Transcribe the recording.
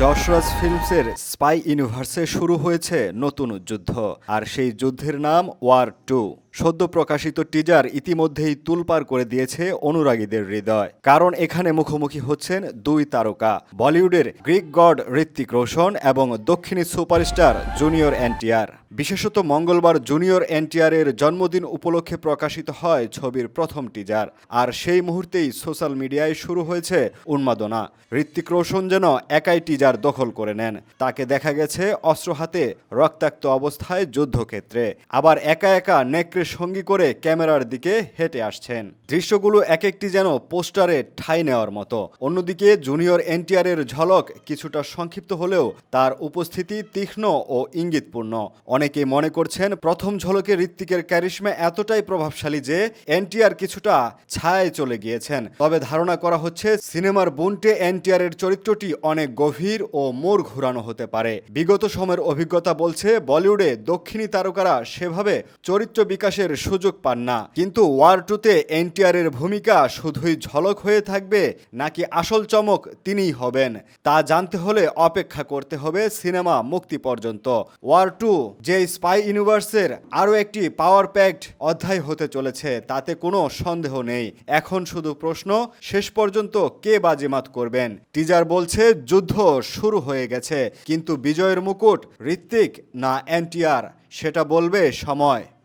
Jasraj ফিল্মসের spy ইউনিভার্সে শুরু হয়েছে নতুন যুদ্ধ, আর সেই যুদ্ধের নাম ওয়ার 2। সদ্য প্রকাশিত টিজার ইতিমধ্যেই তুলপার করে দিয়েছে অনুরাগীদের হৃদয়, কারণ এখানে মুখোমুখি হচ্ছেন দুই তারকা, বলিউডের গ্রিক গড ঋত্বিক রোশন এবং দক্ষিণী সুপারস্টার জুনিয়র এনটিআর। বিশেষত মঙ্গলবার জুনিয়র এনটিআরের জন্মদিন উপলক্ষে প্রকাশিত হয় ছবির প্রথম টিজার, আর সেই মুহূর্তেই সোশ্যাল মিডিয়ায় শুরু হয়েছে উন্মাদনা। ঋত্বিক রোশন যেন একাই টিজার দখল করে নেন। তাকে দেখা গেছে অস্ত্র হাতে রক্তাক্ত অবস্থায় যুদ্ধক্ষেত্রে, আবার একা একা নেকড়ে সঙ্গী করে ক্যামেরার দিকে হেঁটে আসছেন। দৃশ্যগুলো এক একটি যেন পোস্টারে ঠাঁই নেওয়ার মতো। অন্যদিকে জুনিয়র এনটিআরের ঝলক কিছুটা সংক্ষিপ্ত হলেও তার উপস্থিতি তীক্ষ্ণ ও ইঙ্গিতপূর্ণ। অনেকেই মনে করছেন প্রথম ঝলকে ঋত্বিকের ক্যারিশমা এতটাই প্রভাবশালী যে এনটিআর কিছুটা ছায়ায় চলে গিয়েছেন। তবে ধারণা করা হচ্ছে সিনেমার বুনটে এনটিআরের চরিত্রটি অনেক গভীর ও মোড় ঘুরানো হতে পারে। বিগত সময়ের অভিজ্ঞতা বলছে বলিউডে দক্ষিণী তারকারা সেভাবে চরিত্র বিকাশের সুযোগ পান না, কিন্তু ওয়ার 2-তে এনটিআরের ভূমিকা শুধুই ঝলক হয়ে থাকবে নাকি আসল চমক তিনিই হবেন, তা জানতে হলে অপেক্ষা করতে হবে সিনেমা মুক্তি পর্যন্ত। ওয়ার 2 যে স্পাই ইউনিভার্সের আরও একটি পাওয়ার প্যাকড অধ্যায় হতে চলেছে তাতে কোনো সন্দেহ নেই। এখন শুধু প্রশ্ন, শেষ পর্যন্ত কে বাজিমাত করবেন। টিজার বলছে যুদ্ধ শুরু হয়ে গেছে, কিন্তু বিজয়ের মুকুট ঋত্বিক না এনটিআর সেটা বলবে সময়।